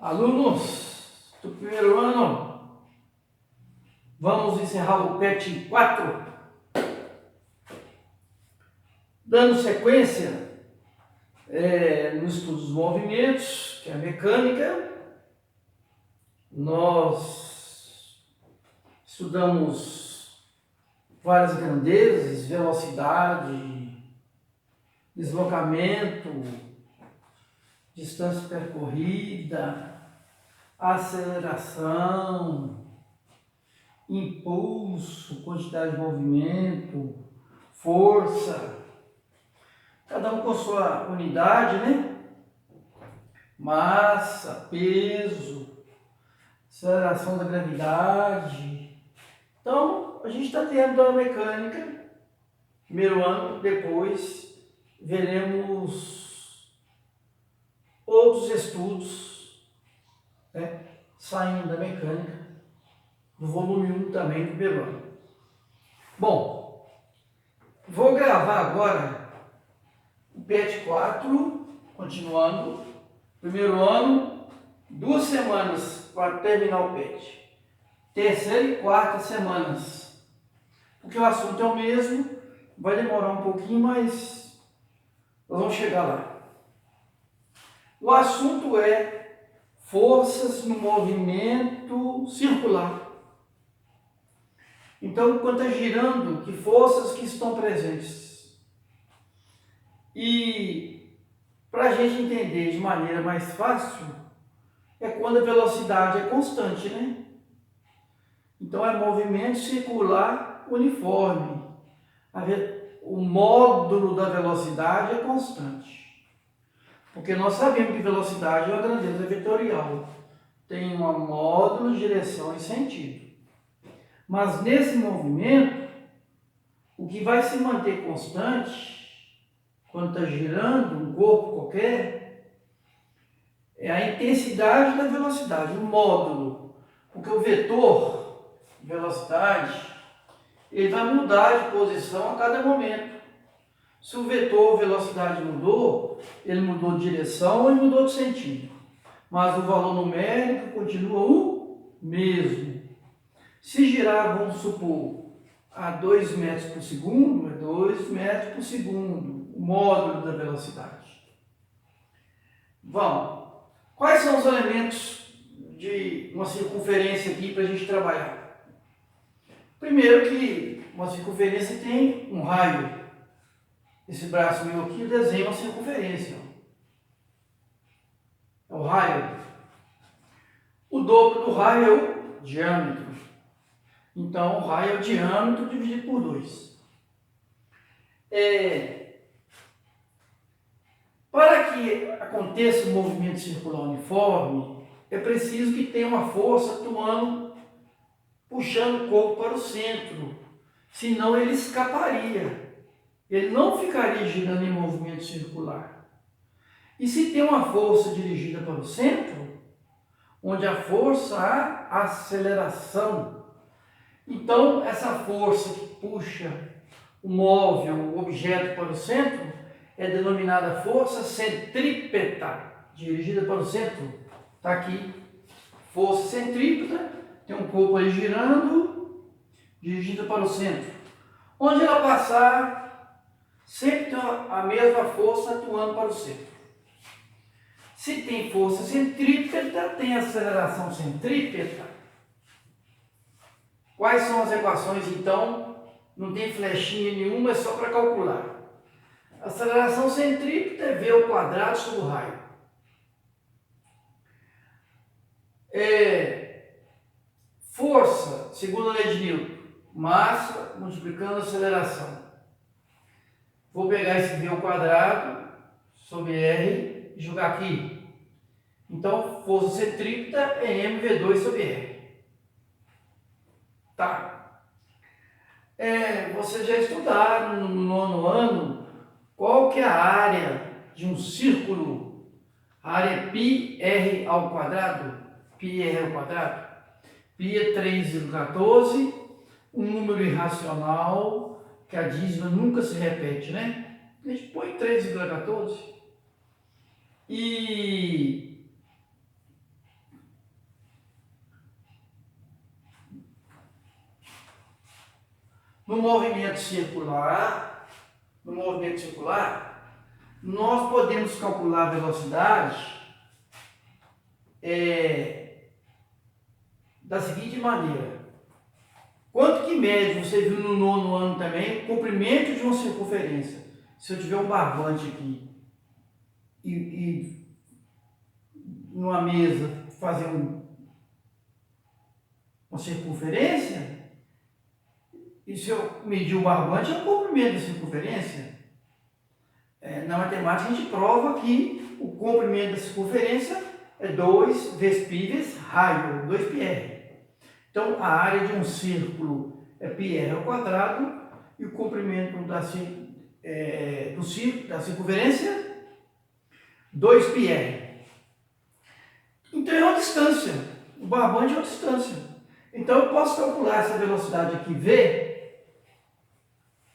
Alunos do primeiro ano, vamos encerrar o PET 4, dando sequência no estudo dos movimentos, que é a mecânica. Nós estudamos várias grandezas, velocidade, deslocamento, distância percorrida, aceleração, impulso, quantidade de movimento, força, cada um com sua unidade, né? Massa, peso, aceleração da gravidade. Então, a gente está tendo a mecânica, primeiro ano, depois veremos outros estudos, né, saindo da mecânica, do volume 1 também do primeiro ano. Bom, vou gravar agora o PET 4, continuando, primeiro ano, 2 semanas para terminar o PET, terceira e quarta semanas, porque o assunto é o mesmo, vai demorar um pouquinho, mas nós vamos chegar lá. O assunto é forças no movimento circular. Então, enquanto está girando, que forças que estão presentes? E para a gente entender de maneira mais fácil, é quando a velocidade é constante, né? Então, é movimento circular uniforme. O módulo da velocidade é constante. Porque nós sabemos que velocidade é uma grandeza vetorial. Tem um módulo, direção e sentido. Mas nesse movimento, o que vai se manter constante, quando está girando um corpo qualquer, é a intensidade da velocidade, o módulo. Porque o vetor, velocidade, ele vai mudar de posição a cada momento. Se o vetor velocidade mudou, ele mudou de direção ou ele mudou de sentido. Mas o valor numérico continua o mesmo. Se girar, vamos supor, a 2 metros por segundo, é 2 metros por segundo, o módulo da velocidade. Vamos. Quais são os elementos de uma circunferência aqui para a gente trabalhar? Primeiro que uma circunferência tem um raio. Esse braço meu aqui desenha uma circunferência. É o raio. O dobro do raio é o diâmetro. Então, o raio é o diâmetro dividido por 2. Para que aconteça o movimento circular uniforme, é preciso que tenha uma força atuando, puxando o corpo para o centro. Senão ele escaparia. Ele não ficaria girando em movimento circular. E se tem uma força dirigida para o centro, onde a força há aceleração. Então, essa força que puxa o móvel, o objeto para o centro, é denominada força centrípeta, dirigida para o centro. Está aqui, força centrípeta, tem um corpo aí girando, dirigida para o centro. Onde ela passar, sempre tem a mesma força atuando para o centro. Se tem força centrípeta, tem aceleração centrípeta. Quais são as equações, então? Não tem flechinha nenhuma, é só para calcular. Aceleração centrípeta é V ao quadrado sobre o raio. Força, segundo a lei de Newton, massa multiplicando a aceleração. Vou pegar esse V ao quadrado sobre R e jogar aqui. Então, força centrípeta é mv2 sobre R. Tá. Vocês já estudaram no 9º ano qual que é a área de um círculo. A área é πr ao quadrado. Πr ao quadrado. Π é 3,14, um número irracional, que a dízima nunca se repete, né? A gente põe 3,14. E No movimento circular, nós podemos calcular a velocidade da seguinte maneira. Quanto que mede, você viu no nono ano também, o comprimento de uma circunferência. Se eu tiver um barbante aqui e numa mesa fazer uma circunferência, e se eu medir o barbante, é o comprimento da circunferência. Na matemática a gente prova que o comprimento da circunferência é 2 vezes π vezes raio, 2πr. Então a área de um círculo é πr ao quadrado e o comprimento da circunferência 2πr. Então é uma distância, o barbante é uma distância. Então eu posso calcular essa velocidade aqui, v,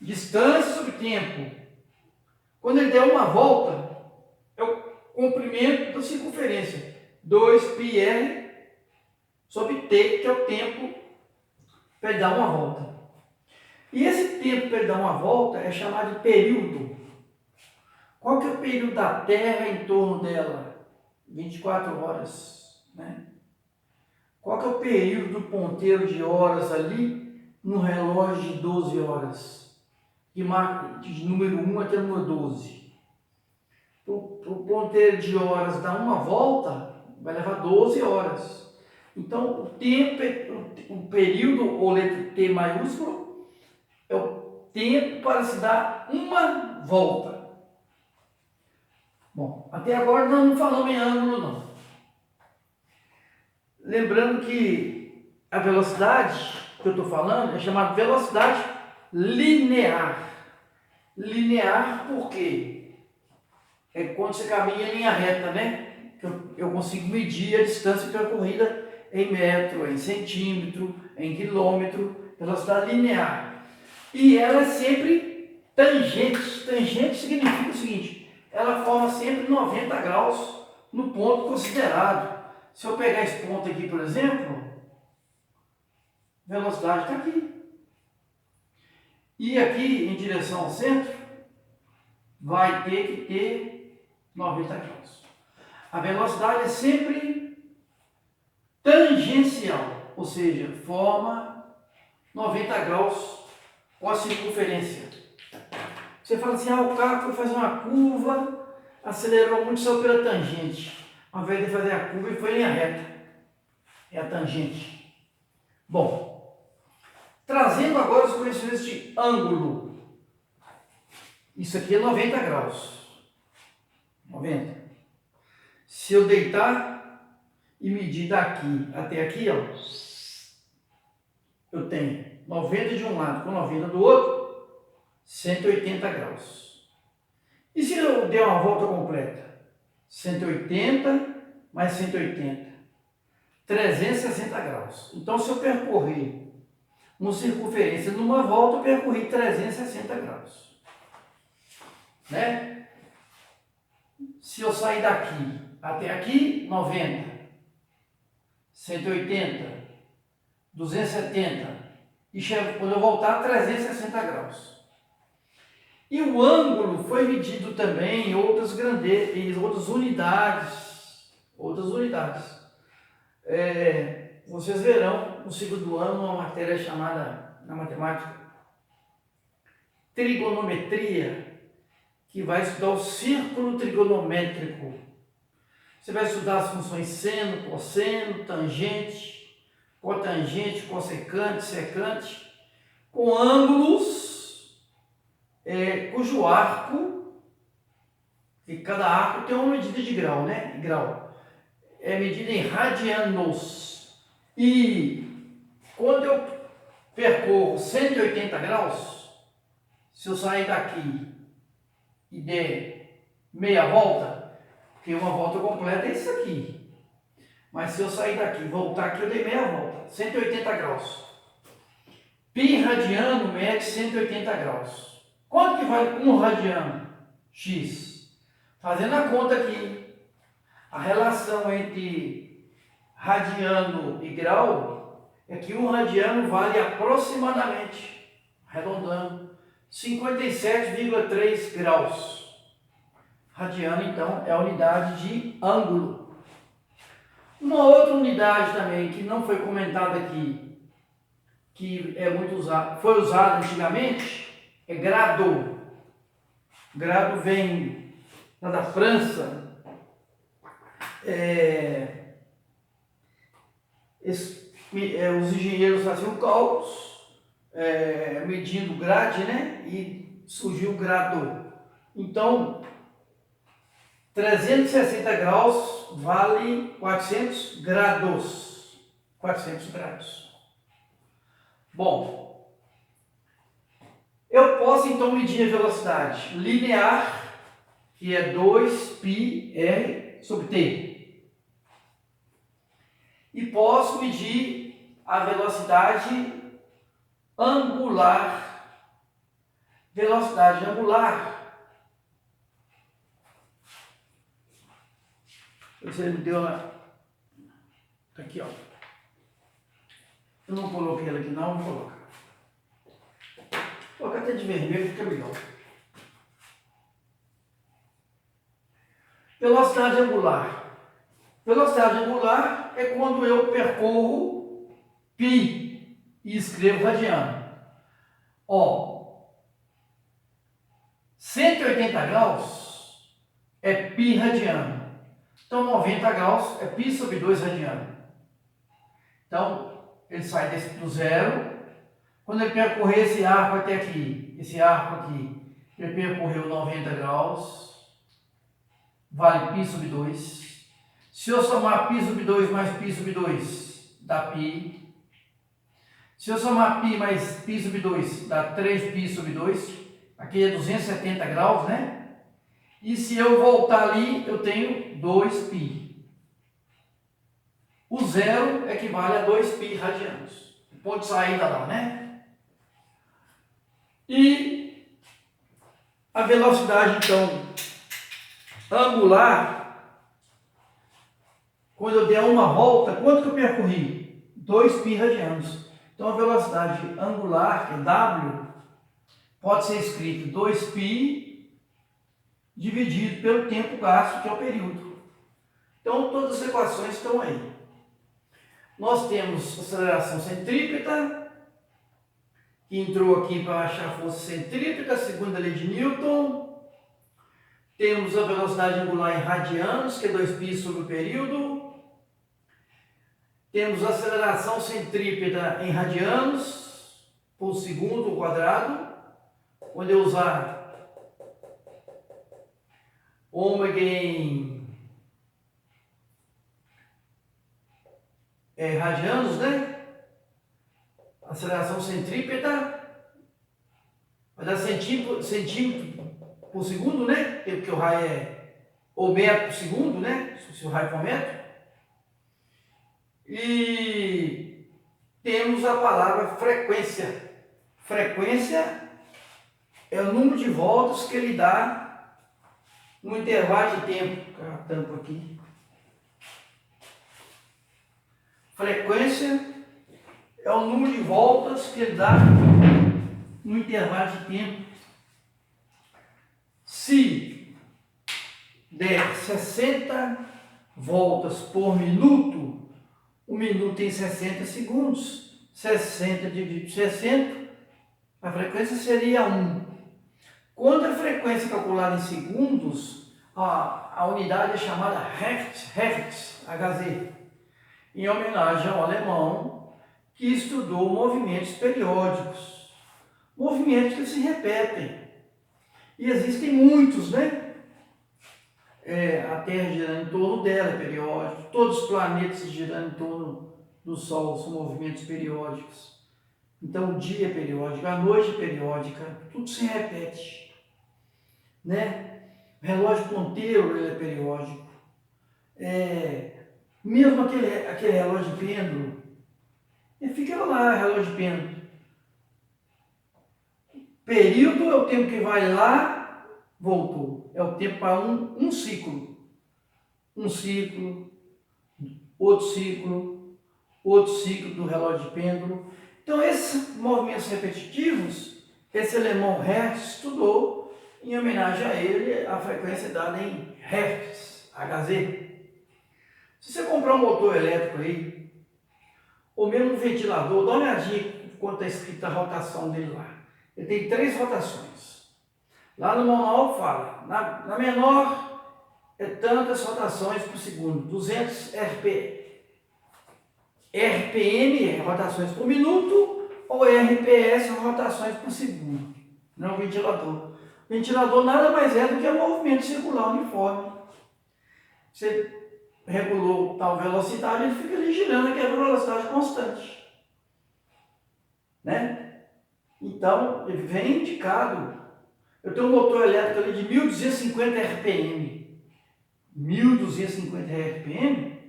distância sobre tempo. Quando ele der uma volta, é o comprimento da circunferência, 2πr sobre t, que é o tempo para ele dar uma volta. E esse tempo para ele dar uma volta é chamado de período. Qual que é o período da Terra em torno dela? 24 horas, né? Qual que é o período do ponteiro de horas ali no relógio de 12 horas? Que marca de número 1 até o número 12. Para o ponteiro de horas dar uma volta, vai levar 12 horas. Então, o tempo, o período, ou letra T maiúsculo, é o tempo para se dar uma volta. Bom, até agora nós não falamos em ângulo, não. Lembrando que a velocidade que eu estou falando é chamada velocidade linear. Linear por quê? É quando você caminha em linha reta, né? Eu consigo medir a distância percorrida em metro, em centímetro, em quilômetro, velocidade linear. E ela é sempre tangente. Tangente significa o seguinte, ela forma sempre 90 graus no ponto considerado. Se eu pegar esse ponto aqui, por exemplo, velocidade está aqui. E aqui, em direção ao centro, vai ter que ter 90 graus. A velocidade é sempre tangencial, ou seja, forma 90 graus com a circunferência. Você fala assim, o carro foi fazer uma curva, acelerou muito, saiu pela tangente. Ao invés de fazer a curva, ele foi em linha reta. É a tangente. Bom, trazendo agora os conhecimentos de ângulo. Isso aqui é 90 graus. 90. Se eu deitar e medir daqui até aqui, ó, eu tenho 90 de um lado com 90 do outro, 180 graus. E se eu der uma volta completa? 180 mais 180, 360 graus. Então, se eu percorrer uma circunferência numa volta, eu percorri 360 graus. Né? Se eu sair daqui até aqui, 90, 180, 270, e quando eu voltar, 360 graus. E o ângulo foi medido também em outras grandezas, outras unidades. Vocês verão no segundo ano uma matéria chamada, na matemática, trigonometria, que vai estudar o círculo trigonométrico. Você vai estudar as funções seno, cosseno, tangente, cotangente, cossecante, secante, com ângulos cujo arco, e cada arco tem uma medida de grau, né? Grau. É medida em radianos. E quando eu percorro 180 graus, se eu sair daqui e der meia volta, porque uma volta completa é isso aqui. Mas se eu sair daqui e voltar aqui, eu dei meia volta, 180 graus. Pi radiano mede 180 graus. Quanto que vale 1 radiano? X. Fazendo a conta aqui, a relação entre radiano e grau é que 1 radiano vale aproximadamente arredondando, 57,3 graus. Radiano, então, é a unidade de ângulo. Uma outra unidade também que não foi comentada aqui, que é muito usada, foi usada antigamente, é grado. Grado vem lá da França. Os engenheiros faziam cálculos, medindo o grade, né? E surgiu o grado. Então, 360 graus vale 400 grados. 400 graus. Bom, eu posso então medir a velocidade linear, que é 2πr sobre t. E posso medir a velocidade angular. Velocidade angular. Você me deu lá. Tá aqui, ó. Eu não coloquei ela aqui, não, vou colocar. Vou colocar até de vermelho, fica melhor. Velocidade angular. Velocidade angular é quando eu percorro π e escrevo radiano. Ó, 180 graus é π radiano. Então, 90 graus é π sobre 2 radiano. Então, ele sai do zero. Quando ele percorrer esse arco até aqui, esse arco aqui, ele percorreu 90 graus, vale π sobre 2. Se eu somar π sobre 2 mais π sobre 2, dá π. Se eu somar π mais π sobre 2, dá 3π sobre 2. Aqui é 270 graus, né? E se eu voltar ali, eu tenho 2π. O zero equivale a 2π radianos. Ponto de saída lá, né? E a velocidade, então, angular, quando eu der uma volta, quanto que eu percorri? 2π radianos. Então, a velocidade angular, que é W, pode ser escrito 2π dividido pelo tempo gasto, que é o período. Então, todas as equações estão aí. Nós temos aceleração centrípeta, que entrou aqui para achar a força centrípeta, segundo a lei de Newton. Temos a velocidade angular em radianos, que é 2π sobre o período. Temos a aceleração centrípeta em radianos por segundo ao quadrado. Quando eu usar ômega em radianos, né? Aceleração centrípeta vai dar centímetro por segundo, né? Porque o raio ou metro por segundo, né? Se o raio for metro. E temos a palavra frequência. Frequência é o número de voltas que ele dá no intervalo de tempo. A tampa aqui. Frequência é o número de voltas que ele dá no intervalo de tempo. Se der 60 voltas por minuto, o minuto tem 60 segundos. 60 dividido por 60, a frequência seria 1. Quando a frequência é calculada em segundos, a unidade é chamada Hertz, Hz, em homenagem ao alemão que estudou movimentos periódicos. Movimentos que se repetem. E existem muitos, né? A Terra girando em torno dela é periódico. Todos os planetas girando em torno do Sol são movimentos periódicos. Então o dia é periódico, a noite é periódica, tudo se repete. Né? O relógio ponteiro ele é periódico. Mesmo aquele relógio de pêndulo, ele fica lá, relógio de pêndulo. Período é o tempo que vai lá, voltou. É o tempo para um ciclo. Um ciclo, outro ciclo do relógio de pêndulo. Então, esses movimentos repetitivos esse alemão Hertz estudou, em homenagem a ele, a frequência dada em Hertz, Hz. Se você comprar um motor elétrico aí, ou mesmo um ventilador, dá uma olhadinha quanto está escrito a rotação dele lá. Ele tem 3 rotações. Lá no manual fala, na menor é tantas rotações por segundo, 200 RPM. RPM é rotações por minuto, ou RPS rotações por segundo. Não o ventilador. O ventilador nada mais é do que o movimento circular uniforme. Você regulou tal velocidade, ele fica ali girando aquela velocidade constante. Né? Então, ele vem indicado. Eu tenho um motor elétrico ali de 1250 RPM. 1250 RPM,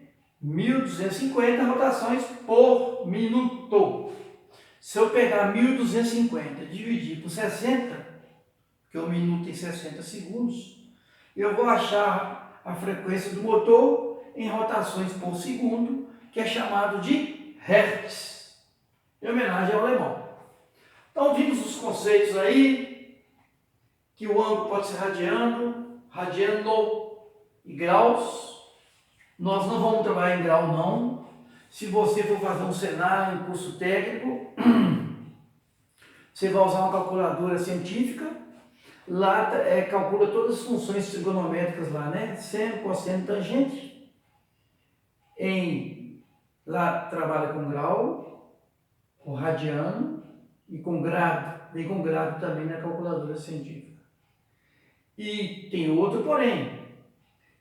1250 rotações por minuto. Se eu pegar 1250 e dividir por 60, que um minuto tem 60 segundos, eu vou achar a frequência do motor em rotações por segundo, que é chamado de Hertz, em homenagem ao alemão. Então vimos os conceitos aí, que o ângulo pode ser radiano e graus. Nós não vamos trabalhar em grau não. Se você for fazer um cenário, um curso técnico, você vai usar uma calculadora científica. Lá calcula todas as funções trigonométricas lá, né? Seno, cosseno, tangente. Lá trabalha com grau, com radiano e com grado. Vem com grado também na calculadora científica. E tem outro porém.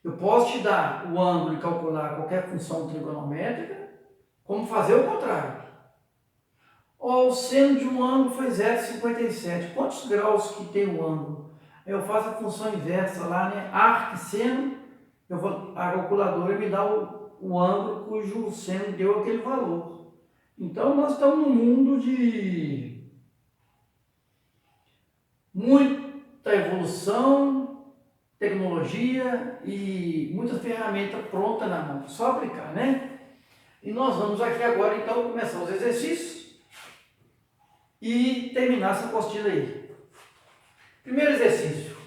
Eu posso te dar o ângulo e calcular qualquer função trigonométrica, como fazer o contrário. O seno de um ângulo foi 0,57. Quantos graus que tem o ângulo? Eu faço a função inversa lá, né? Arc seno, a calculadora me dá o ângulo cujo seno deu aquele valor. Então nós estamos num mundo de muita evolução, tecnologia e muita ferramenta pronta na mão, só aplicar, né? E nós vamos aqui agora então começar os exercícios e terminar essa apostila aí. Primeiro exercício.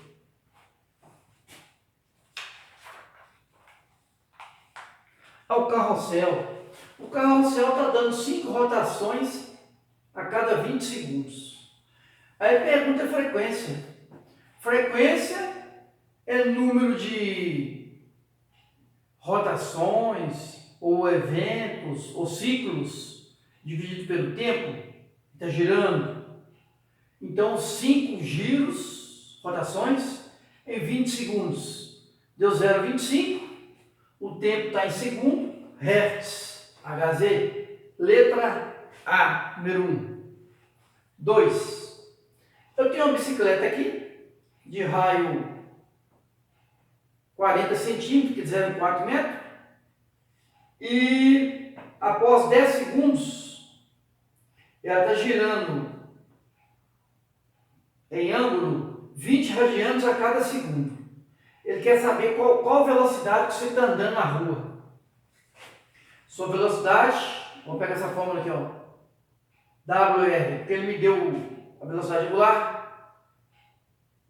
Ao carrossel. O carrossel está dando 5 rotações a cada 20 segundos. Aí pergunta a frequência. Frequência é número de rotações, ou eventos, ou ciclos, dividido pelo tempo, está girando. Então, 5 giros, rotações, em 20 segundos. Deu 0,25, o tempo está em segundo, Hertz, Hz. Letra A, número 1. 2. Eu tenho uma bicicleta aqui, de raio 40 centímetros, que é 0,4 metros, e após 10 segundos, ela está girando em ângulo 20 radianos a cada segundo. Ele quer saber qual velocidade que você está andando na rua. Sua velocidade, vamos pegar essa fórmula aqui, ó, WR, porque ele me deu a velocidade angular,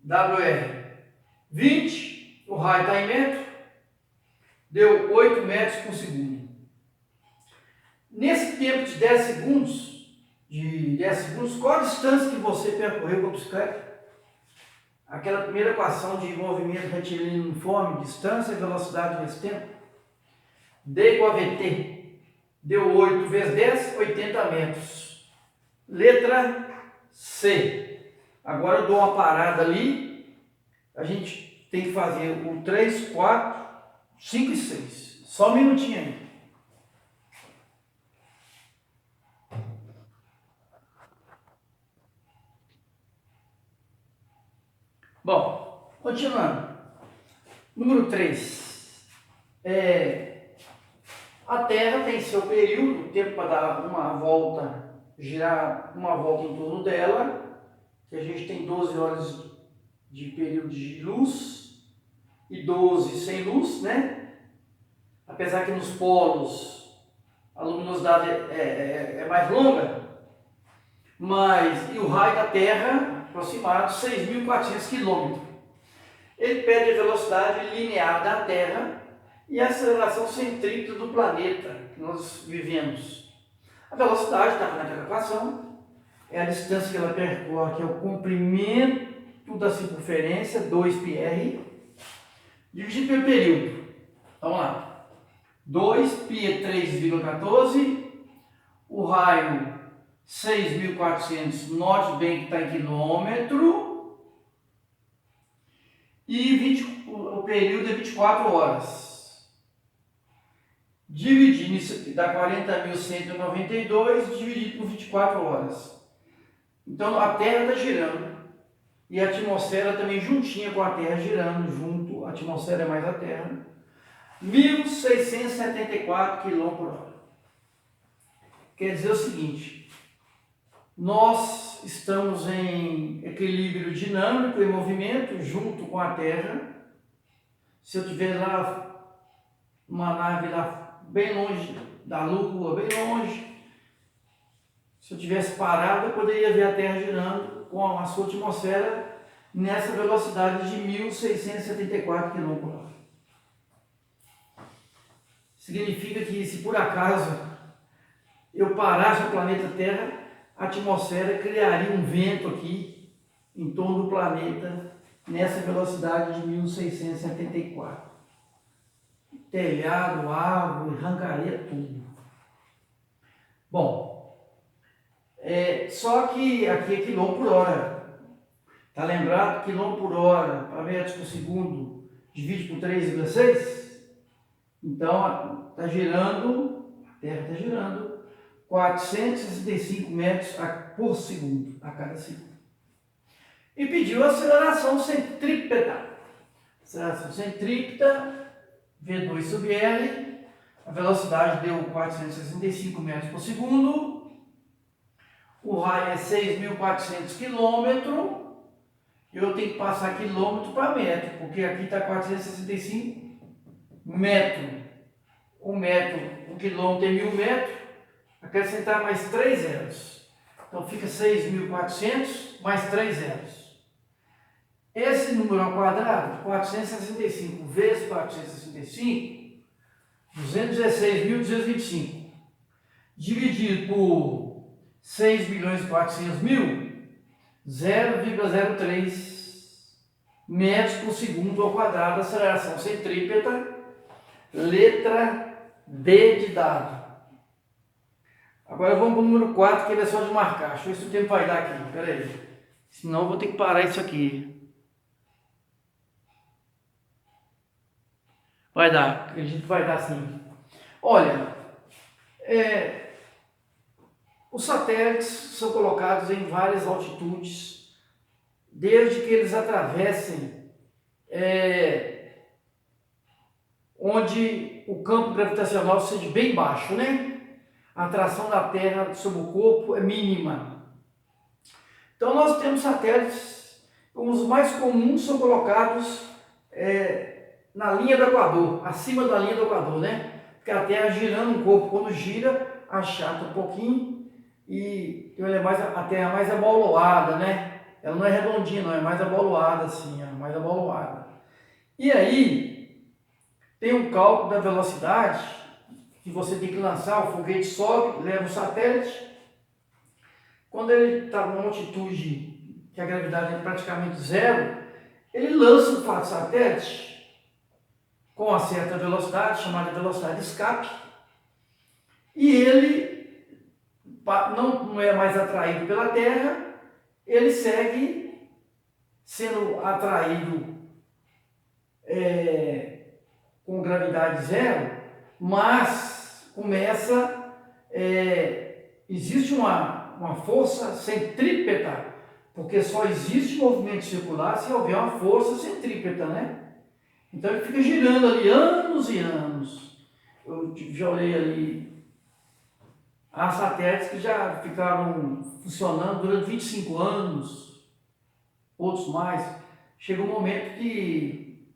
WR, 20, o raio está em metro, deu 8 metros por segundo. Nesse tempo de 10 segundos, qual a distância que você percorreu com a bicicleta? Aquela primeira equação de movimento retilíneo uniforme, distância e velocidade nesse tempo. D igual a VT. Deu 8 vezes 10, 80 metros. Letra C. Agora eu dou uma parada ali. A gente tem que fazer o 3, 4, 5 e 6. Só um minutinho aí. Bom, continuando. Número 3. A Terra tem seu período, tempo para dar uma volta, girar uma volta em torno dela, que a gente tem 12 horas de período de luz e 12 sem luz, né? Apesar que nos polos a luminosidade é mais longa, e o raio da Terra, aproximado 6.400 km. Ele pede a velocidade linear da Terra e a aceleração centrípeta do planeta que nós vivemos. A velocidade está naquela equação, é a distância que ela percorre, que é o comprimento da circunferência, 2πr, dividido pelo período. Vamos lá. 2π é 3,14, o raio 6.400, note bem que está em quilômetro, e o período é 24 horas. Dividindo isso aqui, dá 40.192, dividido por 24 horas. Então a Terra está girando, e a atmosfera também juntinha com a Terra girando, junto, a atmosfera é mais a Terra, 1.674 km/h. Quer dizer o seguinte, nós estamos em equilíbrio dinâmico e movimento junto com a Terra. Se eu tiver lá uma nave lá bem longe da Lua, bem longe, se eu tivesse parado, eu poderia ver a Terra girando com a sua atmosfera nessa velocidade de 1.674 km/h. Significa que, se por acaso eu parasse o planeta Terra, a atmosfera criaria um vento aqui em torno do planeta nessa velocidade de 1.674. Telhado, árvore, arrancaria tudo. Bom, só que aqui é quilômetro/hora. Está lembrado? Quilômetro/hora para metros por segundo divide por 3,6. Então, está girando, a Terra está girando 465 metros por segundo, a cada segundo. E pediu a aceleração centrípeta. Aceleração centrípeta, V2 sobre R, a velocidade deu 465 metros por segundo, o raio é 6.400 km, eu tenho que passar quilômetro para metro, porque aqui está 465 metros. Um quilômetro é 1.000 metros, acrescentar mais 3 zeros. Então fica 6.400 mais 3 zeros. Esse número ao quadrado, 465 vezes 465, 216.225, dividido por 6.400.000, 0,03 metros por segundo ao quadrado, aceleração centrípeta, letra D de dado. Agora vamos para o número 4, que ele é só de marcar. Deixa eu ver se o tempo vai dar aqui. Espera aí. Senão eu vou ter que parar isso aqui. Vai dar, acredito que vai dar sim. Olha, os satélites são colocados em várias altitudes, desde que eles atravessem onde o campo gravitacional seja bem baixo, né? A atração da Terra sobre o corpo é mínima. Então nós temos satélites, os mais comuns são colocados na linha do Equador, acima da linha do Equador, né? Porque a Terra girando, o corpo quando gira, achata um pouquinho e a Terra é mais aboloada, né? Ela não é redondinha, não, é mais aboloada assim, é mais aboloada. E aí, tem um cálculo da velocidade que você tem que lançar, o foguete sobe, leva o satélite. Quando ele está numa altitude que a gravidade é praticamente zero, ele lança o satélite com uma certa velocidade, chamada velocidade de escape, e ele não é mais atraído pela Terra, ele segue sendo atraído com gravidade zero, mas existe uma força centrípeta, porque só existe movimento circular se houver uma força centrípeta, né? Então ele fica girando ali anos e anos. Eu já olhei ali, há satélites que já ficaram funcionando durante 25 anos, outros mais. Chega um momento que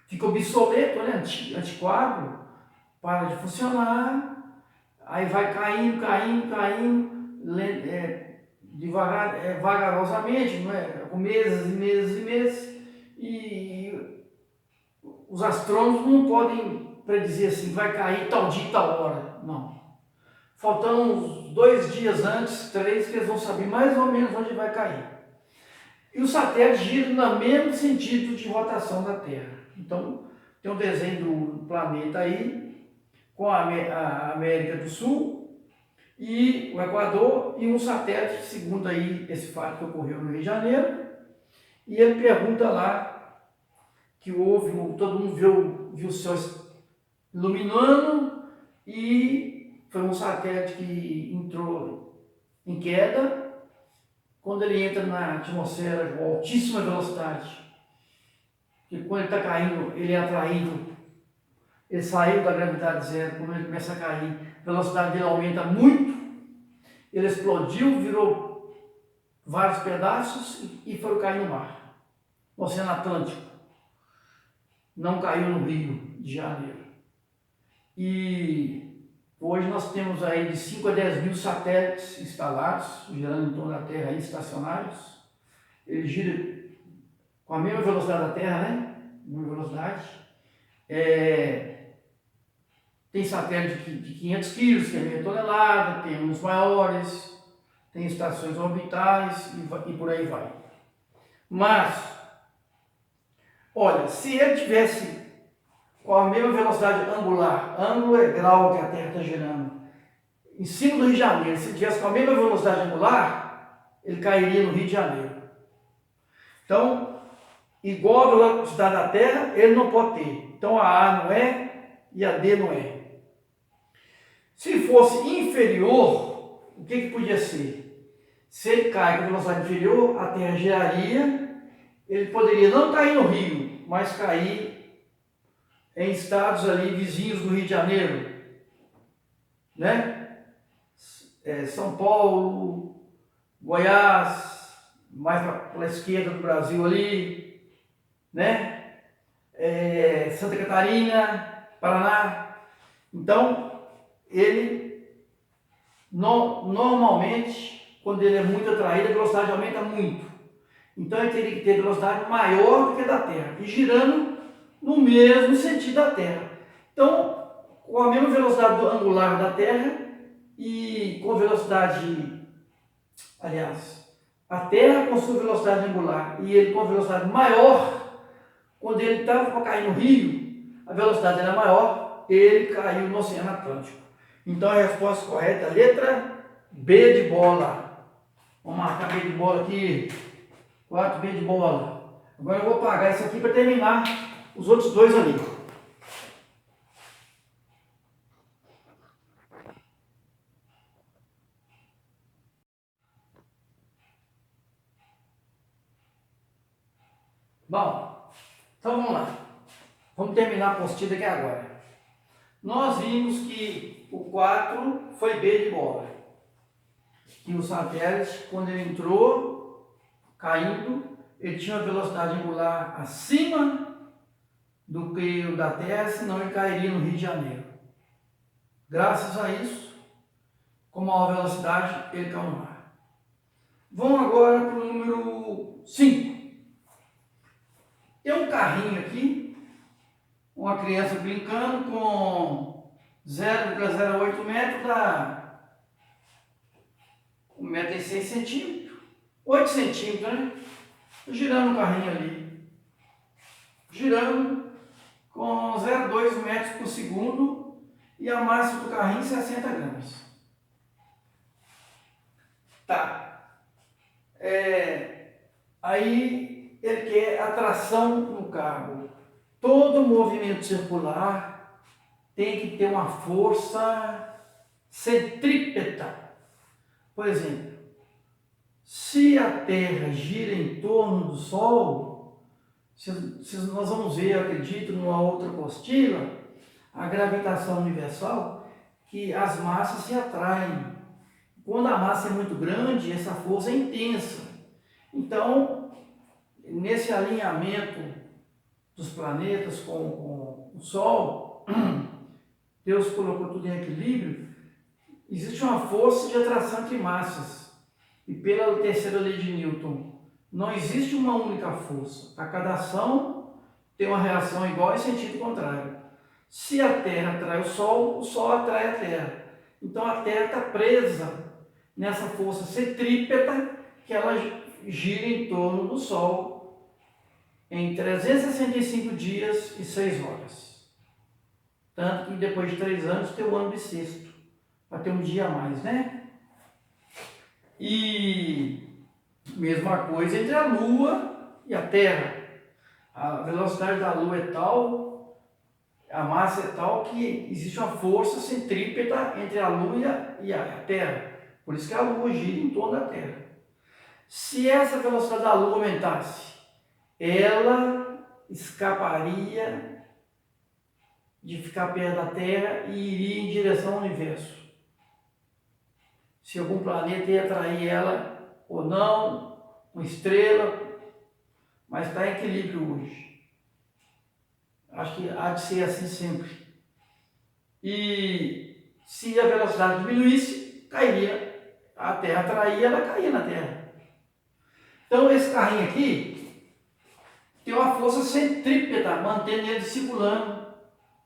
fica obsoleto, né? Antiquado, para de funcionar, aí vai caindo, devagar, vagarosamente, não é? Com meses e meses e meses, e os astrônomos não podem predizer assim, vai cair tal dia e tal hora, não. Faltando uns 2 dias antes, 3, que eles vão saber mais ou menos onde vai cair. E os satélites giram no mesmo sentido de rotação da Terra. Então, tem um desenho do planeta aí, com a América do Sul e o Equador, e um satélite, segundo aí esse fato que ocorreu no Rio de Janeiro, e ele pergunta lá que houve, todo mundo viu o céu iluminando, e foi um satélite que entrou em queda. Quando ele entra na atmosfera com altíssima velocidade, que quando ele está caindo, ele é atraído, ele saiu da gravidade zero, quando ele começa a cair, a velocidade dele aumenta muito, ele explodiu, virou vários pedaços e foi cair no mar, no Oceano Atlântico. Não caiu no Rio de Janeiro. E hoje nós temos aí de 5 a 10 mil satélites instalados, girando em torno da Terra, aí, estacionários. Ele gira com a mesma velocidade da Terra, né? Mesma velocidade. Tem satélite de 500 quilos, que é meia tonelada, tem uns maiores, tem estações orbitais e por aí vai. Mas, olha, se ele tivesse com a mesma velocidade angular, ângulo é grau que a Terra está girando, em cima do Rio de Janeiro, se ele tivesse com a mesma velocidade angular, ele cairia no Rio de Janeiro. Então, igual a velocidade da Terra, ele não pode ter. Então a A não é e a D não é. Se fosse inferior, o que podia ser? Se ele cai com velocidade inferior, a Terra giraria, ele poderia não cair no Rio, mas cair em estados ali vizinhos do Rio de Janeiro, né? São Paulo, Goiás, mais para a esquerda do Brasil ali, né? Santa Catarina, Paraná. Então, ele normalmente, quando ele é muito atraído, a velocidade aumenta muito. Então ele teria que ter velocidade maior do que a da Terra, e girando no mesmo sentido da Terra. Então, com a mesma velocidade angular da Terra e com velocidade, aliás, a Terra com sua velocidade angular e ele com a velocidade maior, quando ele estava para cair no Rio, a velocidade era maior, ele caiu no Oceano Atlântico. Então a resposta correta é a letra B de bola. Vamos marcar B de bola aqui, 4B de bola. Agora eu vou apagar isso aqui para terminar os outros dois ali. Bom, então vamos lá. Vamos terminar a apostila aqui agora. Nós vimos que o 4 foi B de bola. Que o satélite, quando ele entrou, caindo, ele tinha uma velocidade angular acima do que o da Terra, senão ele cairia no Rio de Janeiro. Graças a isso, com maior velocidade, ele caiu no mar. Vamos agora para o número 5. Tem um carrinho aqui, uma criança brincando com 0,08 metros, dá 1,06 m, 8 centímetros, né? Girando o carrinho ali, girando com 0,2 metros por segundo, e a massa do carrinho 60 gramas. Tá. Aí ele quer atração no carro. Todo movimento circular tem que ter uma força centrípeta. Por exemplo, se a Terra gira em torno do Sol, nós vamos ver, eu acredito, numa outra apostila, a gravitação universal, que as massas se atraem. Quando a massa é muito grande, essa força é intensa. Então, nesse alinhamento dos planetas com o Sol, Deus colocou tudo em equilíbrio, existe uma força de atração entre massas. e pela terceira lei de Newton, não existe uma única força. A cada ação tem uma reação igual em sentido contrário. Se a Terra atrai o Sol atrai a Terra. Então a Terra está presa nessa força centrípeta que ela gira em torno do Sol em 365 dias e 6 horas. Tanto que depois de 3 anos tem o ano bissexto, para ter um dia a mais, né? E mesma coisa entre a Lua e a Terra. A velocidade da Lua é tal, a massa é tal que existe uma força centrípeta entre a Lua e a Terra. Por isso que a Lua gira em torno da Terra. Se essa velocidade da Lua aumentasse, ela escaparia de ficar perto da Terra e iria em direção ao universo. Se algum planeta ia atrair ela ou não, uma estrela, mas está em equilíbrio hoje. Acho que há de ser assim sempre. E se a velocidade diminuísse, cairia. A Terra atraía, ela caía na Terra. Então esse carrinho aqui tem uma força centrípeta, mantendo ele circulando,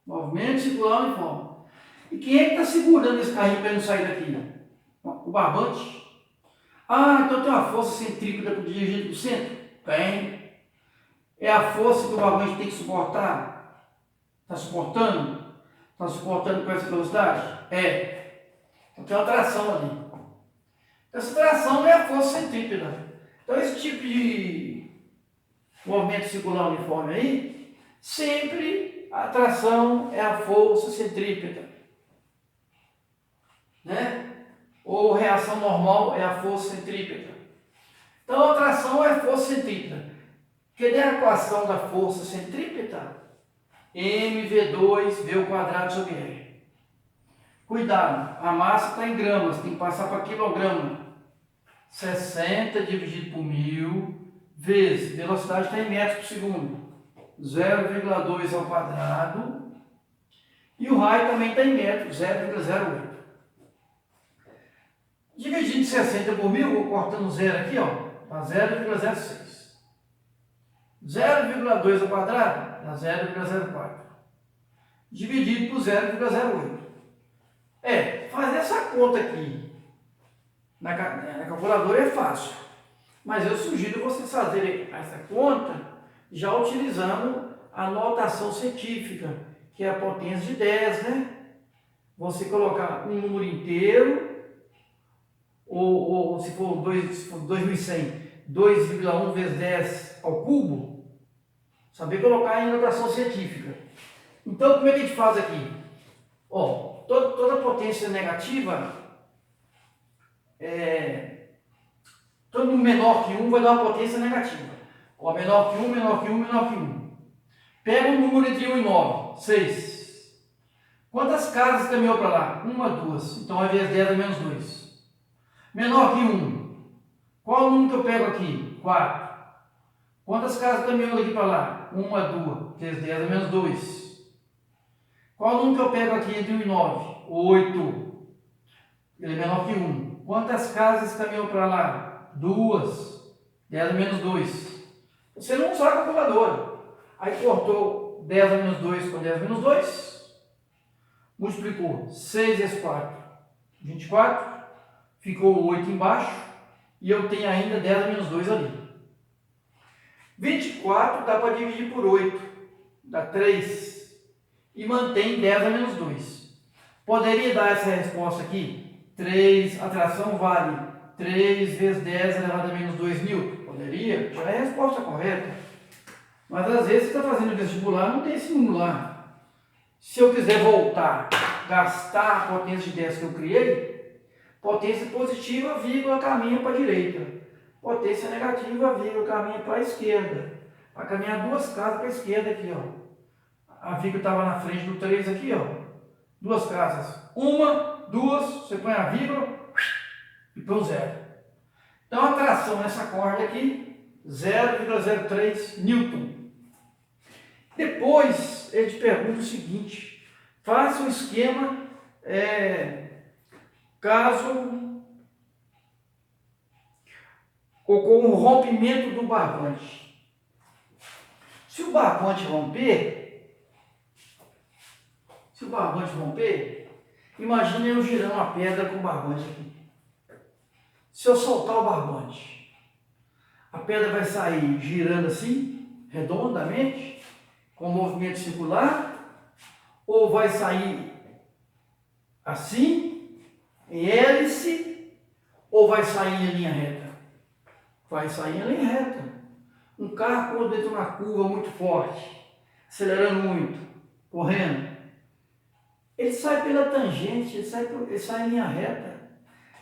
movimento circular uniforme. E quem é que está segurando esse carrinho para ele não sair daqui? O barbante. Ah, então tem uma força centrípeta para dirigir para o centro? Tem. É a força que o barbante tem que suportar? Está suportando? Está suportando com essa velocidade? É. Então tem uma tração ali. Essa tração é a força centrípeta. Então esse tipo de movimento circular uniforme aí, sempre a tração é a força centrípeta, né? Ou reação normal é a força centrípeta. Então a tração é a força centrípeta. Cadê a equação da força centrípeta? mv2v² sobre r. Cuidado, a massa está em gramas, tem que passar para quilograma. 60 dividido por 1000 vezes, velocidade está em metros por segundo, 0,2 ao quadrado, e o raio também está em metros, 0,08. Dividindo 60 por 1000, vou cortando zero aqui, ó, dá 0,06. 0,2 ao quadrado dá 0,04. Dividido por 0,08. Fazer essa conta aqui na calculadora é fácil. Mas eu sugiro vocês fazerem essa conta já utilizando a notação científica, que é a potência de 10, né? Você colocar um número inteiro, ou se for 2100, 2,1 vezes 10 ao cubo, saber colocar em notação científica. Então, como é que a gente faz aqui? Ó, toda potência negativa, todo número menor que 1 vai dar uma potência negativa. Ó, menor que 1, menor que 1, menor que 1. Pega um número entre 1 e 9, 6. Quantas casas caminhou para lá? 1, 2. Então, ao invés de 10 é menos 2. Menor que 1. Qual o número que eu pego aqui? 4. Quantas casas caminhou daqui para lá? 1, 2. Vezes 10 é menos 2. Qual o número que eu pego aqui entre 1 e 9? 8. Ele é menor que 1. Quantas casas caminhou para lá? 2. 10 a menos 2. Você não usou a calculadora. Aí cortou 10 a menos 2 com 10 a menos 2. Multiplicou 6 vezes 4. 24. Ficou 8 embaixo. E eu tenho ainda 10 a menos 2 ali. 24 dá para dividir por 8. Dá 3. E mantém 10 a menos 2. Poderia dar essa resposta aqui? 3, a tração vale 3 vezes 10 elevado a menos 2 Newton. Poderia? Já é a resposta correta. Mas às vezes você está fazendo vestibular, não tem esse número lá. Se eu quiser voltar, gastar a potência de 10 que eu criei, potência positiva, vírgula, caminha para a direita. Potência negativa, vírgula, caminha para a esquerda. Vai caminhar 2 casas para a esquerda aqui, ó. A vírgula estava na frente do 3 aqui, ó. 2 casas. 1, 2, você põe a vírgula e põe o 0. Então a tração nessa corda aqui, 0,03 Newton. Depois ele te pergunta o seguinte: faça um esquema caso ou com o rompimento do barbante. Se o barbante romper, imagine eu girando uma pedra com o barbante aqui. Se eu soltar o barbante, a pedra vai sair girando assim, redondamente, com movimento circular, ou vai sair assim, em hélice, ou vai sair em linha reta? Vai sair em linha reta. Um carro, quando entra numa curva muito forte, acelerando muito, correndo, ele sai pela tangente, ele sai em linha reta.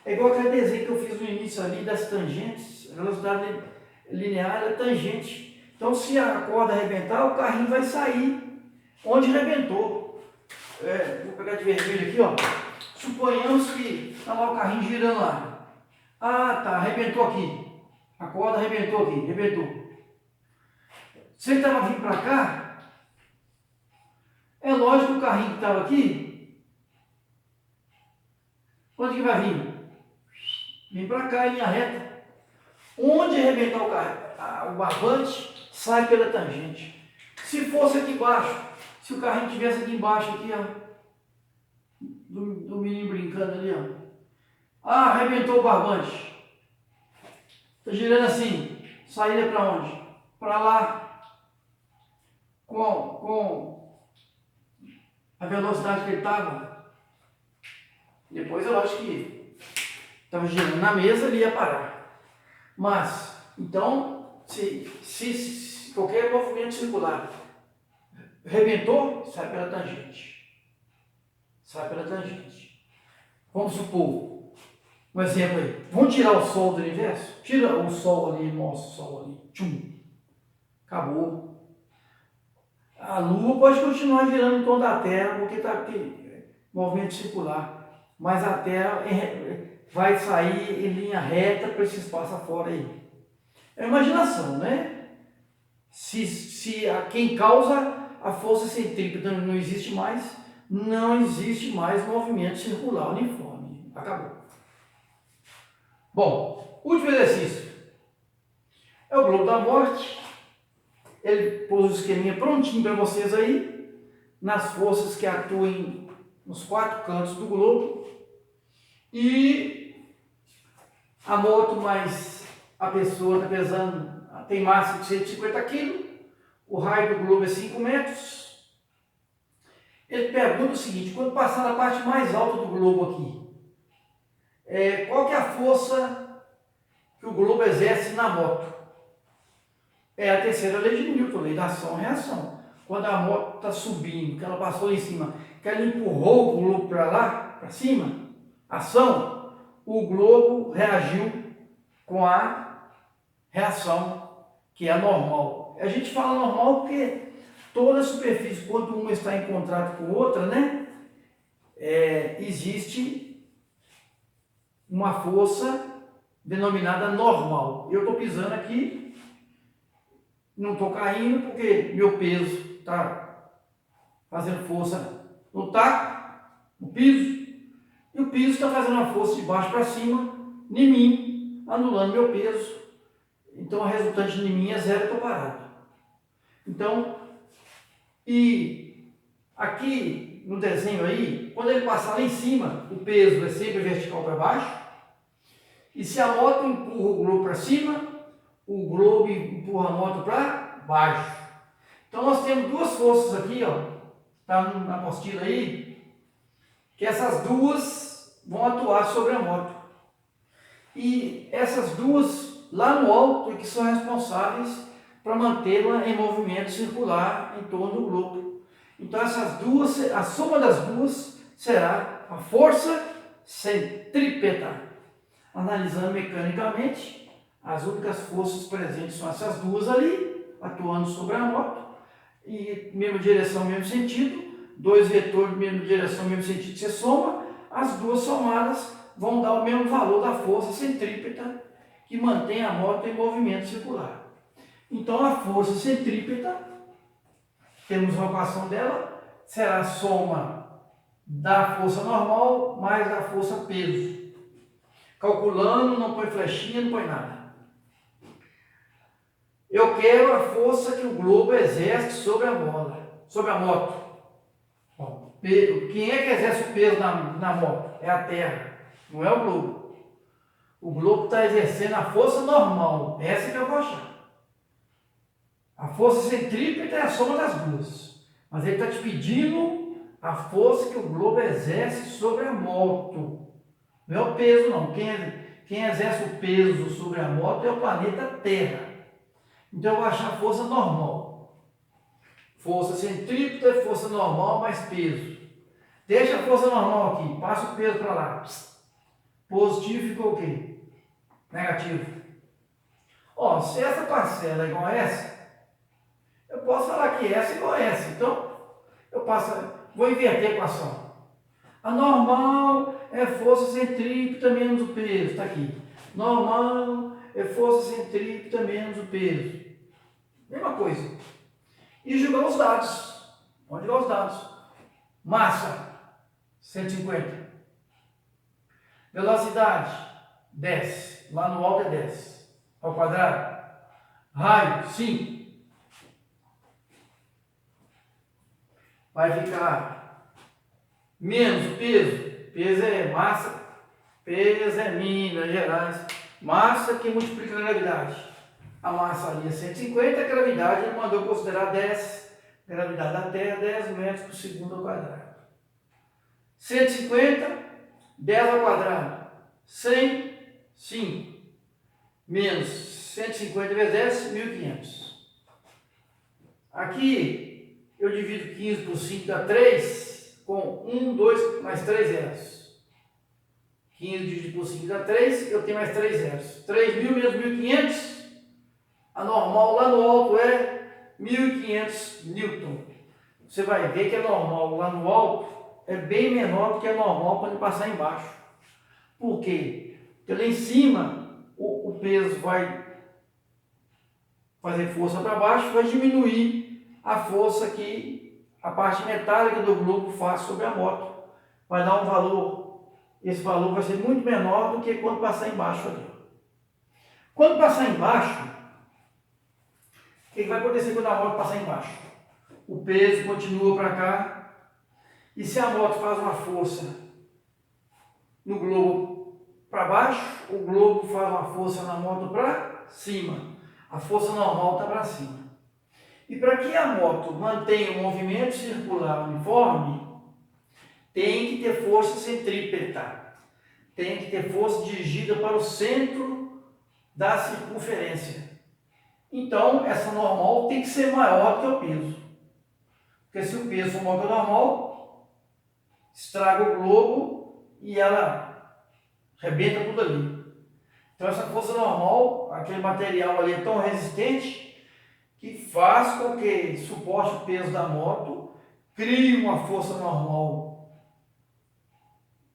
É igual aquele desenho que eu fiz no início ali das tangentes, a velocidade linear é tangente. Então, se a corda arrebentar, o carrinho vai sair onde arrebentou. Vou pegar de vermelho aqui, ó. Suponhamos que está lá o carrinho girando lá. Ah, tá, arrebentou aqui. A corda arrebentou aqui, arrebentou. Se ele estava vindo para cá, é lógico que o carrinho que estava aqui, onde que vai vir? Vem para cá em linha reta. Onde arrebentar o barbante, sai pela tangente. Se fosse aqui embaixo, se o carrinho estivesse aqui embaixo, aqui, ó, do menino brincando ali, ó. Ah, arrebentou o barbante. Está girando assim. Saída para onde? Para lá. Com a velocidade que ele estava. Depois eu acho que estava girando na mesa, ele ia parar. Mas, então, se qualquer movimento circular arrebentou, sai pela tangente. Sai pela tangente. Vamos supor, um exemplo aí. Vamos tirar o Sol do universo? Tira o Sol ali, nosso Sol ali. Tchum. Acabou. A Lua pode continuar girando em torno da Terra, porque está aqui, movimento circular. Mas a Terra vai sair em linha reta para esse espaço afora aí. É imaginação, né? Se quem causa a força centrípeta não existe mais, não existe mais movimento circular uniforme. Acabou. Bom, último exercício. É o globo da morte. Ele pôs o esqueminha prontinho para vocês aí, nas forças que atuem nos 4 cantos do globo. E a moto mais a pessoa está pesando, tem massa de 150 kg, o raio do globo é 5 metros. Ele pergunta o seguinte: quando passar na parte mais alta do globo aqui, qual que é a força que o globo exerce na moto? É a terceira lei de Newton, lei da ação e reação. Quando a moto está subindo, que ela passou lá em cima, que ela empurrou o globo para lá, para cima, ação, o globo reagiu com a reação, que é a normal. A gente fala normal porque toda a superfície, quando uma está em contato com outra, né, existe uma força denominada normal. Eu estou pisando aqui, não estou caindo porque meu peso está fazendo força no taco, no piso, e o piso está fazendo uma força de baixo para cima em mim, anulando meu peso. Então a resultante de mim é zero, eu estou parado. Então, e aqui no desenho aí, quando ele passar lá em cima, o peso é sempre vertical para baixo, e se a moto empurra o globo para cima, o globo empurra a moto para baixo. Então nós temos duas forças aqui, ó, está na apostila aí, que essas duas vão atuar sobre a moto. E essas duas lá no alto é que são responsáveis para mantê-la em movimento circular em torno do globo. Então essas duas, a soma das duas será a força centrípeta. Analisando mecanicamente, as únicas forças presentes são essas duas ali, atuando sobre a moto, e mesma direção, mesmo sentido, dois vetores, mesma direção, mesmo sentido, você soma, as duas somadas vão dar o mesmo valor da força centrípeta que mantém a moto em movimento circular. Então a força centrípeta, temos uma equação dela, será a soma da força normal mais da força peso. Calculando, não põe flechinha, não põe nada. Eu quero a força que o globo exerce sobre a bola, sobre a moto. Quem é que exerce o peso na moto? É a Terra, não é o globo. O globo está exercendo a força normal, essa que eu vou achar. A força centrípeta é a soma das duas. Mas ele está te pedindo a força que o globo exerce sobre a moto. Não é o peso, não. Quem exerce o peso sobre a moto é o planeta Terra. Então eu vou achar a força normal. Força centrípeta é força normal mais peso. Deixa a força normal aqui, passa o peso para lá. Positivo ficou o quê? Negativo. Ó, se essa parcela é igual a essa, eu posso falar que essa é igual a essa. Então, vou inverter a equação. A normal é força centrípeta menos o peso, está aqui. Normal é força centrípeta menos o peso. Mesma coisa. E jogar os dados. Pode jogar os dados. Massa, 150. Velocidade, 10. Lá no alto é 10. Ao quadrado. Raio, 5. Vai ficar menos peso. Peso é massa. Peso é Minas Gerais. Massa que multiplica a gravidade. A massa ali é 150, a gravidade ele mandou considerar 10. Gravidade da Terra, 10 metros por segundo ao quadrado. 150, 10 ao quadrado. 100, 5. Menos 150 vezes 10, 1500. Aqui eu divido 15 por 5 dá 3, com 1, 2, mais 3 zeros. 15 dividido por 5 dá 3, eu tenho mais 3 zeros. 3.000 menos 1500, a normal lá no alto é 1500 newton. Você vai ver que a normal lá no alto é bem menor do que a normal quando passar embaixo. Por quê? Porque lá em cima o peso vai fazer força para baixo, vai diminuir a força que a parte metálica do globo faz sobre a moto. Vai dar um valor, esse valor vai ser muito menor do que quando passar embaixo ali. Quando passar embaixo, o que vai acontecer quando a moto passar embaixo? O peso continua para cá, e se a moto faz uma força no globo para baixo, o globo faz uma força na moto para cima. A força normal está para cima. E para que a moto mantenha o movimento circular uniforme, tem que ter força centrípeta. Tem que ter força dirigida para o centro da circunferência. Então, essa normal tem que ser maior que o peso. Porque se o peso for maior que o normal, estraga o globo e ela rebenta tudo ali. Então, essa força normal, aquele material ali é tão resistente que faz com que suporte o peso da moto, crie uma força normal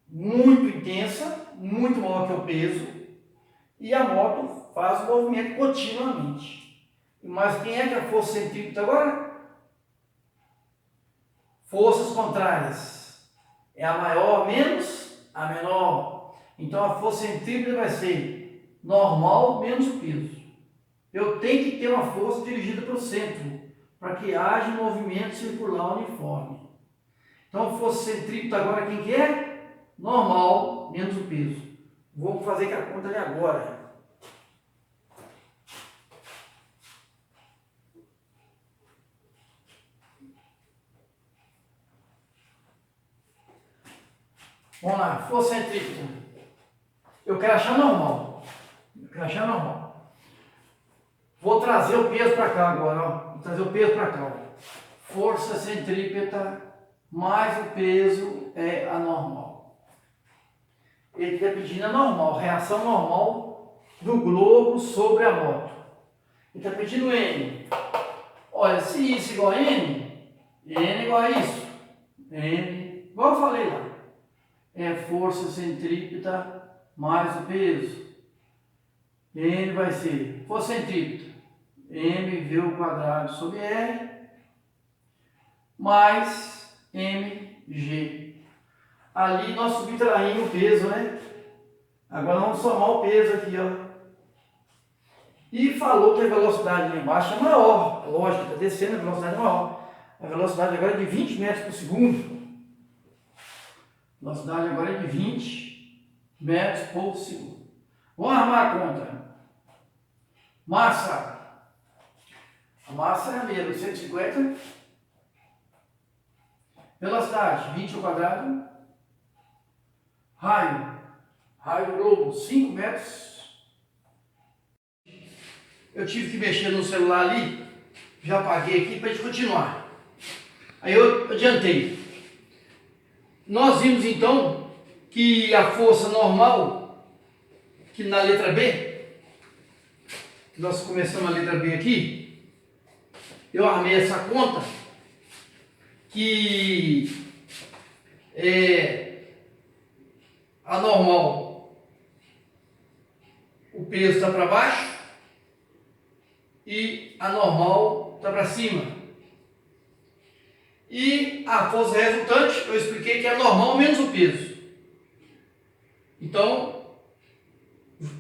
muito intensa, muito maior que o peso, e a moto faz o movimento continuamente. Mas quem é que é a força centrípeta agora? Forças contrárias. É a maior menos a menor. Então a força centrípeta vai ser normal menos o peso. Eu tenho que ter uma força dirigida para o centro, para que haja um movimento circular uniforme. Então a força centrípeta agora quem que é? Normal menos o peso. Vou fazer a conta ali agora. Vamos lá, força centrípeta. Eu quero achar normal. Vou trazer o peso para cá agora, ó. Vou trazer o peso para cá, ó. Força centrípeta mais o peso é a normal. Ele está pedindo a normal, reação normal do globo sobre a moto. Ele está pedindo N. Olha, se isso igual a N, N igual a isso. N, igual eu falei lá. É força centrípeta mais o peso. N vai ser força centrípeta. mv ao quadrado sobre R mais mg. Ali nós subtraímos o peso, né? Agora vamos somar o peso aqui, ó. E falou que a velocidade lá embaixo é maior. Lógico, está descendo, a velocidade é maior. A velocidade agora é de 20 metros por segundo. A velocidade agora é de 20 metros por segundo. Vamos armar a conta. Massa. A massa é a mesma, 150. Velocidade, 20 ao quadrado. Raio do globo, 5 metros. Eu tive que mexer no celular ali, já apaguei aqui para a gente continuar. Aí eu adiantei. Nós vimos então que a força normal, que na letra B, nós começamos a letra B aqui, eu armei essa conta, que a normal, o peso está para baixo, e a normal está para cima. E a força resultante, eu expliquei que é a normal menos o peso. Então,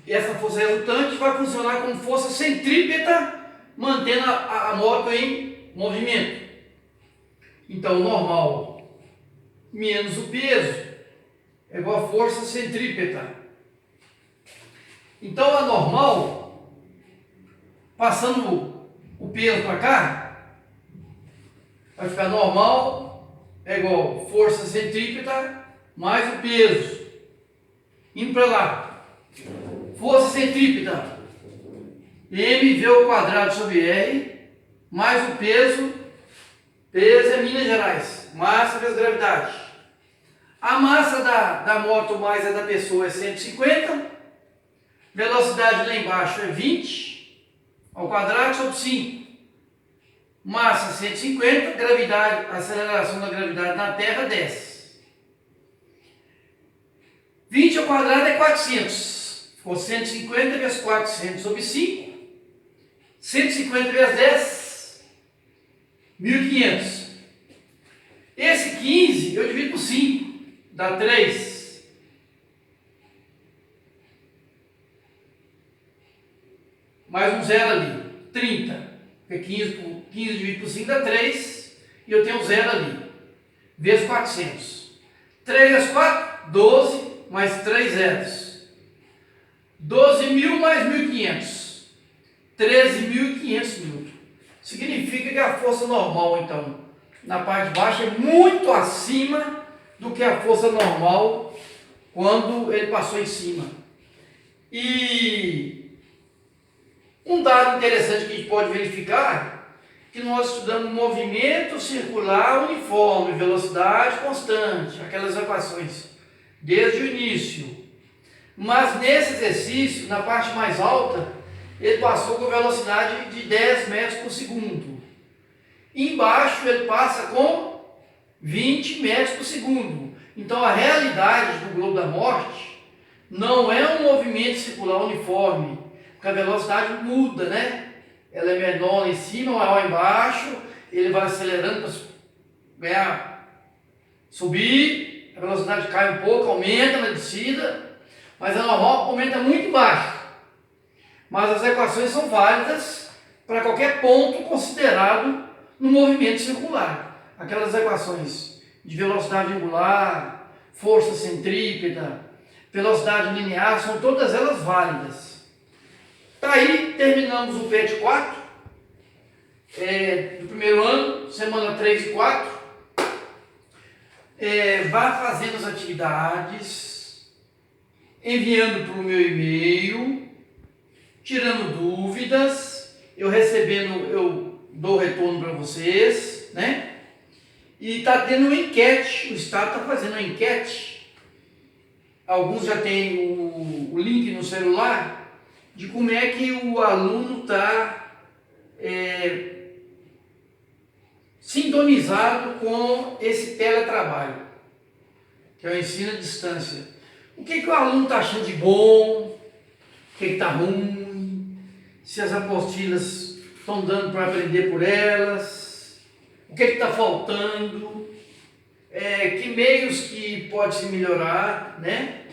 essa força resultante vai funcionar como força centrípeta, mantendo a moto em movimento. Então, normal menos o peso é igual a força centrípeta. Então, a normal, passando o peso para cá, vai ficar normal é igual força centrípeta mais o peso. Indo para lá. Força centrípeta, mv ao quadrado sobre r, mais o peso. Peso é Minas Gerais. Massa vezes gravidade. A massa da moto mais a da pessoa é 150. Velocidade lá embaixo é 20 ao quadrado sobre 5. Massa 150, gravidade, aceleração da gravidade na Terra 10. 20 ao quadrado é 400. Ficou 150 vezes 400 sobre 5. 150 vezes 10, 1.500. Esse 15 eu divido por 5, dá 3. Mais um zero ali, 30. Porque 15 dividido por 5 dá 3. E eu tenho um zero ali. Vezes 400. 3 vezes 4, 12. Mais 3 zeros. 12.000 mais 1.500. 13.500 newton. Significa que a força normal, então, na parte de baixo é muito acima do que a força normal quando ele passou em cima. E um dado interessante que a gente pode verificar, que nós estudamos movimento circular uniforme, velocidade constante, aquelas equações, desde o início. Mas nesse exercício, na parte mais alta, ele passou com velocidade de 10 metros por segundo. Embaixo ele passa com 20 metros por segundo. Então a realidade do globo da morte não é um movimento circular uniforme, porque a velocidade muda, né? Ela é menor lá em cima, maior lá embaixo, ele vai acelerando para subir, a velocidade cai um pouco, aumenta na descida, mas a normal aumenta muito baixo. Mas as equações são válidas para qualquer ponto considerado no movimento circular. Aquelas equações de velocidade angular, força centrípeta, velocidade linear, são todas elas válidas. Tá aí, terminamos o PET 4 do primeiro ano, semana 3 e 4. Vá fazendo as atividades, enviando para o meu e-mail, tirando dúvidas, eu recebendo, eu dou retorno para vocês, né? E está tendo uma enquete, o Estado está fazendo uma enquete, alguns já têm o link no celular, de como é que o aluno está sintonizado com esse teletrabalho, que é o ensino à distância. O que o aluno está achando de bom, o que está ruim, se as apostilas estão dando para aprender por elas, o que está faltando, que meios que pode se melhorar, né?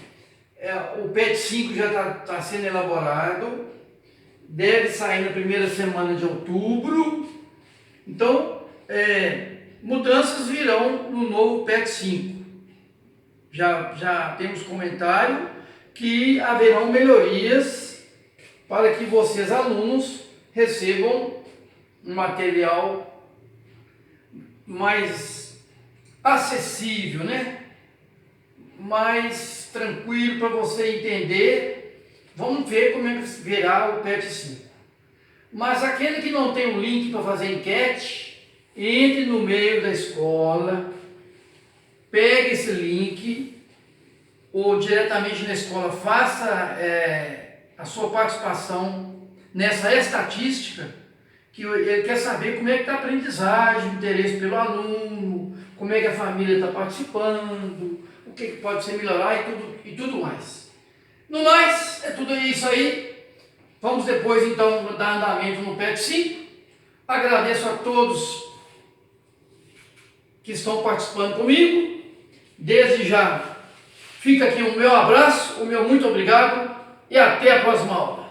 O PET 5 já está sendo elaborado deve sair na primeira semana de outubro. Então, mudanças virão no novo PET 5. Já temos comentário que haverão melhorias para que vocês, alunos, recebam um material mais acessível, né? Mais tranquilo para você entender. Vamos ver como é que virá o PET 5. Mas aquele que não tem um link para fazer enquete, entre no meio da escola, pegue esse link, ou diretamente na escola faça a sua participação nessa estatística, que ele quer saber como é que está a aprendizagem, o interesse pelo aluno, como é que a família está participando, o que pode ser melhorar e tudo mais. No mais, é tudo isso aí. Vamos depois então dar andamento no PET 5. Agradeço a todos que estão participando comigo. Desde já, fica aqui o meu abraço, o meu muito obrigado e até a próxima aula.